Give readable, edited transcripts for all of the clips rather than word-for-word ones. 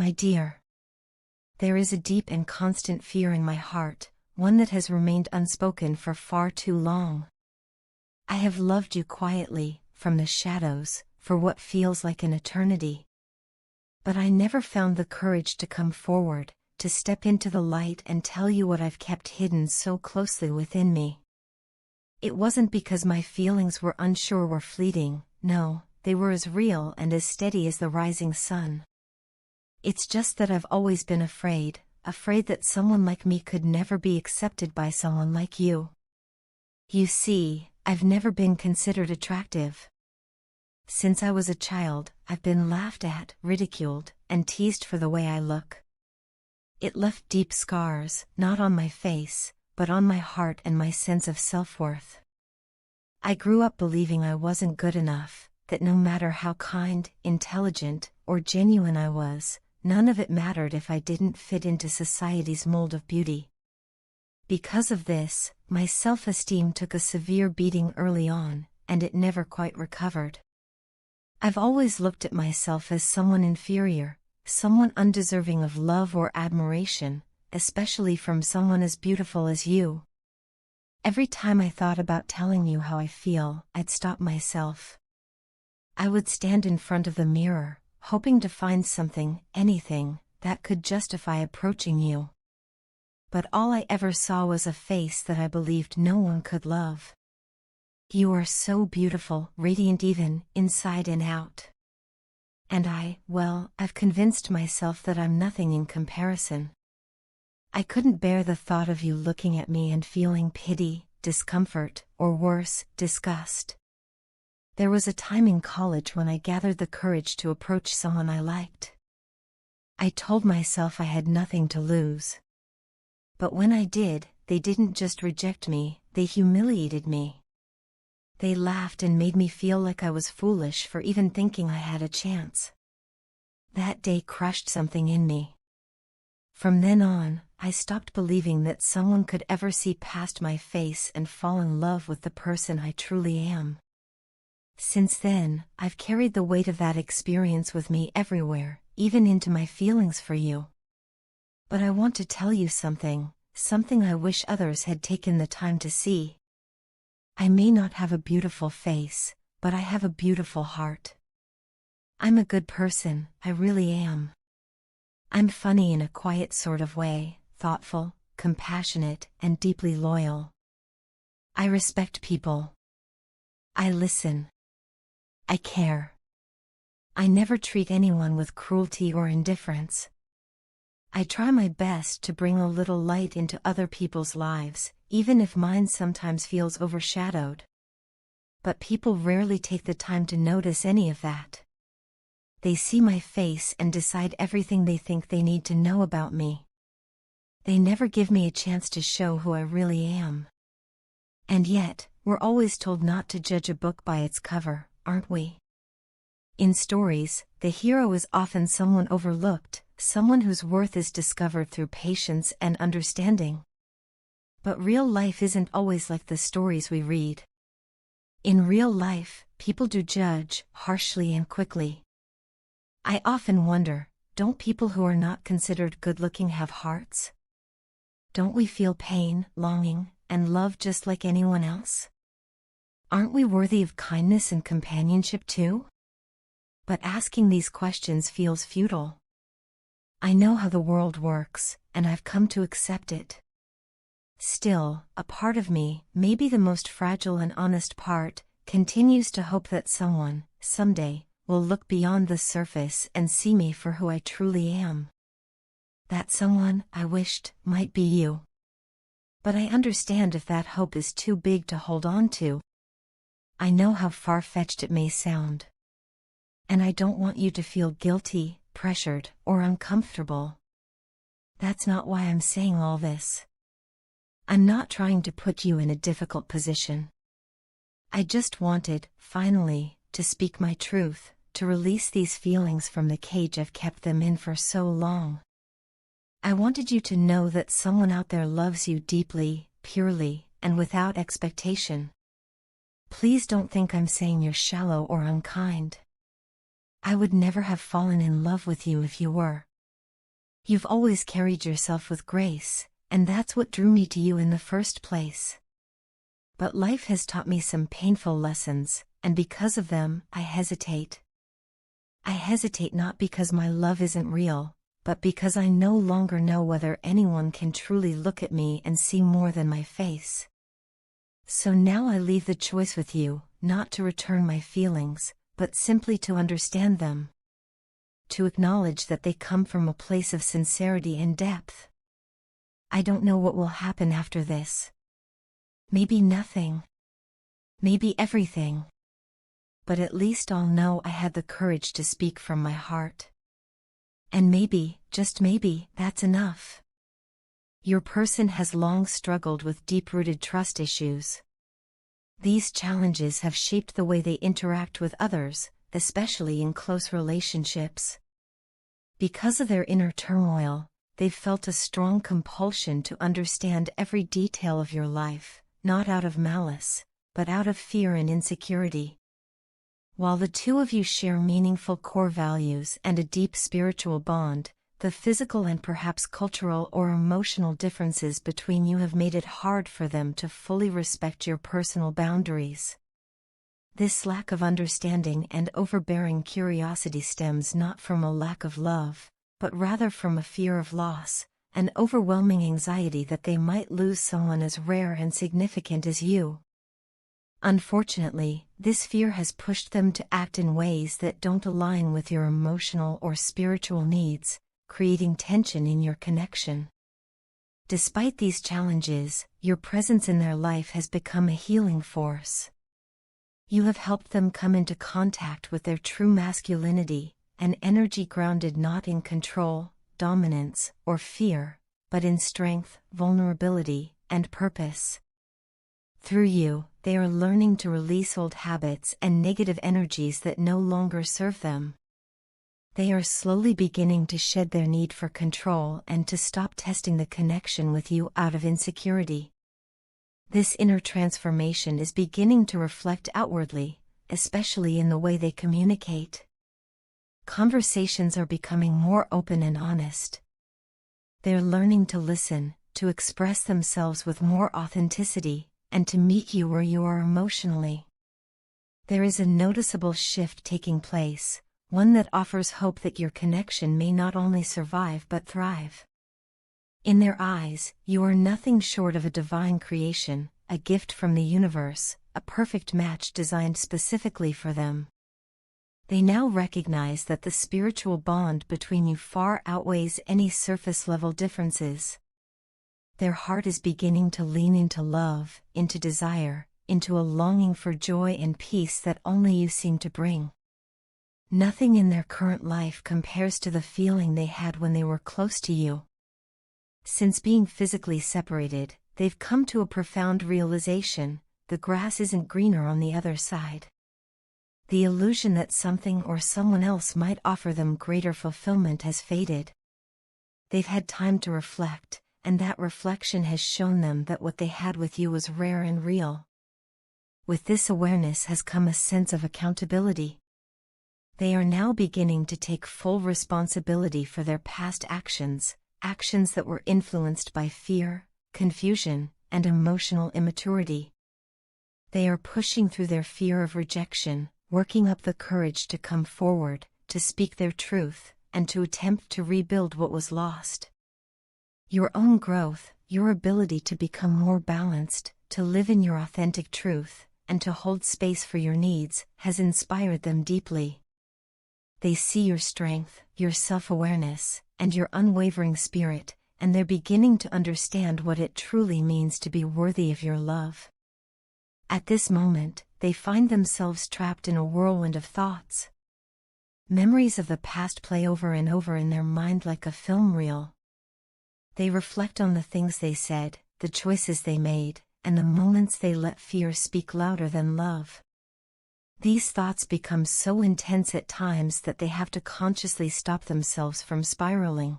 My dear, there is a deep and constant fear in my heart, one that has remained unspoken for far too long. I have loved you quietly, from the shadows, for what feels like an eternity. But I never found the courage to come forward, to step into the light and tell you what I've kept hidden so closely within me. It wasn't because my feelings were unsure or fleeting, no, they were as real and as steady as the rising sun. It's just that I've always been afraid that someone like me could never be accepted by someone like you. You see, I've never been considered attractive. Since I was a child, I've been laughed at, ridiculed, and teased for the way I look. It left deep scars, not on my face, but on my heart and my sense of self-worth. I grew up believing I wasn't good enough, that no matter how kind, intelligent, or genuine I was, none of it mattered if I didn't fit into society's mold of beauty. Because of this, my self-esteem took a severe beating early on, and it never quite recovered. I've always looked at myself as someone inferior, someone undeserving of love or admiration, especially from someone as beautiful as you. Every time I thought about telling you how I feel, I'd stop myself. I would stand in front of the mirror, hoping to find something, anything, that could justify approaching you. But all I ever saw was a face that I believed no one could love. You are so beautiful, radiant even, inside and out. And I've convinced myself that I'm nothing in comparison. I couldn't bear the thought of you looking at me and feeling pity, discomfort, or worse, disgust. There was a time in college when I gathered the courage to approach someone I liked. I told myself I had nothing to lose. But when I did, they didn't just reject me, they humiliated me. They laughed and made me feel like I was foolish for even thinking I had a chance. That day crushed something in me. From then on, I stopped believing that someone could ever see past my face and fall in love with the person I truly am. Since then, I've carried the weight of that experience with me everywhere, even into my feelings for you. But I want to tell you something I wish others had taken the time to see. I may not have a beautiful face, but I have a beautiful heart. I'm a good person, I really am. I'm funny in a quiet sort of way, thoughtful, compassionate, and deeply loyal. I respect people. I listen. I care. I never treat anyone with cruelty or indifference. I try my best to bring a little light into other people's lives, even if mine sometimes feels overshadowed. But people rarely take the time to notice any of that. They see my face and decide everything they think they need to know about me. They never give me a chance to show who I really am. And yet, we're always told not to judge a book by its cover, aren't we? In stories, the hero is often someone overlooked, someone whose worth is discovered through patience and understanding. But real life isn't always like the stories we read. In real life, people do judge, harshly and quickly. I often wonder, don't people who are not considered good-looking have hearts? Don't we feel pain, longing, and love just like anyone else? Aren't we worthy of kindness and companionship too? But asking these questions feels futile. I know how the world works, and I've come to accept it. Still, a part of me, maybe the most fragile and honest part, continues to hope that someone, someday, will look beyond the surface and see me for who I truly am. That someone, I wished, might be you. But I understand if that hope is too big to hold on to. I know how far-fetched it may sound. And I don't want you to feel guilty, pressured, or uncomfortable. That's not why I'm saying all this. I'm not trying to put you in a difficult position. I just wanted, finally, to speak my truth, to release these feelings from the cage I've kept them in for so long. I wanted you to know that someone out there loves you deeply, purely, and without expectation. Please don't think I'm saying you're shallow or unkind. I would never have fallen in love with you if you were. You've always carried yourself with grace, and that's what drew me to you in the first place. But life has taught me some painful lessons, and because of them, I hesitate. I hesitate not because my love isn't real, but because I no longer know whether anyone can truly look at me and see more than my face. So now I leave the choice with you, not to return my feelings, but simply to understand them. To acknowledge that they come from a place of sincerity and depth. I don't know what will happen after this. Maybe nothing. Maybe everything. But at least I'll know I had the courage to speak from my heart. And maybe, just maybe, that's enough. Your person has long struggled with deep-rooted trust issues. These challenges have shaped the way they interact with others, especially in close relationships. Because of their inner turmoil, they've felt a strong compulsion to understand every detail of your life, not out of malice, but out of fear and insecurity. While the two of you share meaningful core values and a deep spiritual bond, the physical and perhaps cultural or emotional differences between you have made it hard for them to fully respect your personal boundaries. This lack of understanding and overbearing curiosity stems not from a lack of love, but rather from a fear of loss, an overwhelming anxiety that they might lose someone as rare and significant as you. Unfortunately, this fear has pushed them to act in ways that don't align with your emotional or spiritual needs, creating tension in your connection. Despite these challenges, your presence in their life has become a healing force. You have helped them come into contact with their true masculinity, an energy grounded not in control, dominance, or fear, but in strength, vulnerability, and purpose. Through you, they are learning to release old habits and negative energies that no longer serve them. They are slowly beginning to shed their need for control and to stop testing the connection with you out of insecurity. This inner transformation is beginning to reflect outwardly, especially in the way they communicate. Conversations are becoming more open and honest. They're learning to listen, to express themselves with more authenticity, and to meet you where you are emotionally. There is a noticeable shift taking place, one that offers hope that your connection may not only survive but thrive. In their eyes, you are nothing short of a divine creation, a gift from the universe, a perfect match designed specifically for them. They now recognize that the spiritual bond between you far outweighs any surface-level differences. Their heart is beginning to lean into love, into desire, into a longing for joy and peace that only you seem to bring. Nothing in their current life compares to the feeling they had when they were close to you. Since being physically separated, they've come to a profound realization: the grass isn't greener on the other side. The illusion that something or someone else might offer them greater fulfillment has faded. They've had time to reflect, and that reflection has shown them that what they had with you was rare and real. With this awareness has come a sense of accountability. They are now beginning to take full responsibility for their past actions, actions that were influenced by fear, confusion, and emotional immaturity. They are pushing through their fear of rejection, working up the courage to come forward, to speak their truth, and to attempt to rebuild what was lost. Your own growth, your ability to become more balanced, to live in your authentic truth, and to hold space for your needs, has inspired them deeply. They see your strength, your self-awareness, and your unwavering spirit, and they're beginning to understand what it truly means to be worthy of your love. At this moment, they find themselves trapped in a whirlwind of thoughts. Memories of the past play over and over in their mind like a film reel. They reflect on the things they said, the choices they made, and the moments they let fear speak louder than love. These thoughts become so intense at times that they have to consciously stop themselves from spiraling.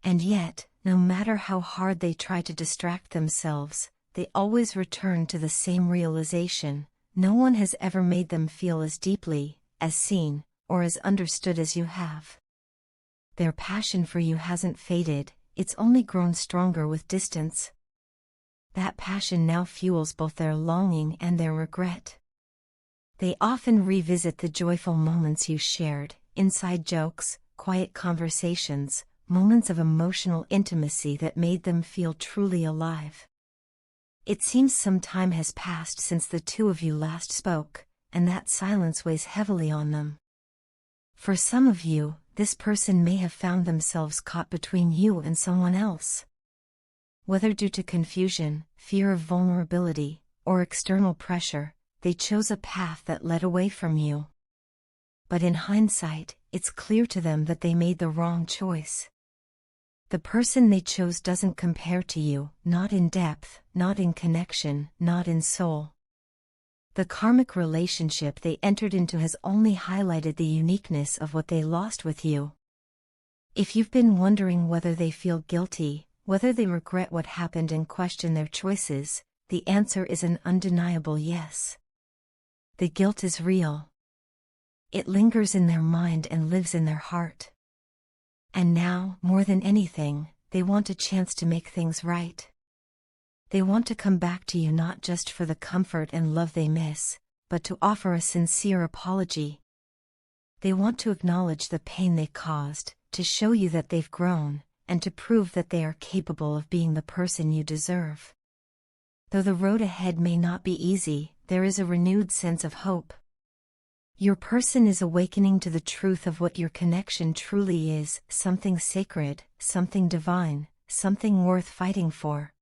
And yet, no matter how hard they try to distract themselves, they always return to the same realization: no one has ever made them feel as deeply, as seen, or as understood as you have. Their passion for you hasn't faded, it's only grown stronger with distance. That passion now fuels both their longing and their regret. They often revisit the joyful moments you shared, inside jokes, quiet conversations, moments of emotional intimacy that made them feel truly alive. It seems some time has passed since the two of you last spoke, and that silence weighs heavily on them. For some of you, this person may have found themselves caught between you and someone else. Whether due to confusion, fear of vulnerability, or external pressure, they chose a path that led away from you. But in hindsight, it's clear to them that they made the wrong choice. The person they chose doesn't compare to you, not in depth, not in connection, not in soul. The karmic relationship they entered into has only highlighted the uniqueness of what they lost with you. If you've been wondering whether they feel guilty, whether they regret what happened and question their choices, the answer is an undeniable yes. The guilt is real. It lingers in their mind and lives in their heart. And now, more than anything, they want a chance to make things right. They want to come back to you not just for the comfort and love they miss, but to offer a sincere apology. They want to acknowledge the pain they caused, to show you that they've grown, and to prove that they are capable of being the person you deserve. Though the road ahead may not be easy, there is a renewed sense of hope. Your person is awakening to the truth of what your connection truly is, something sacred, something divine, something worth fighting for.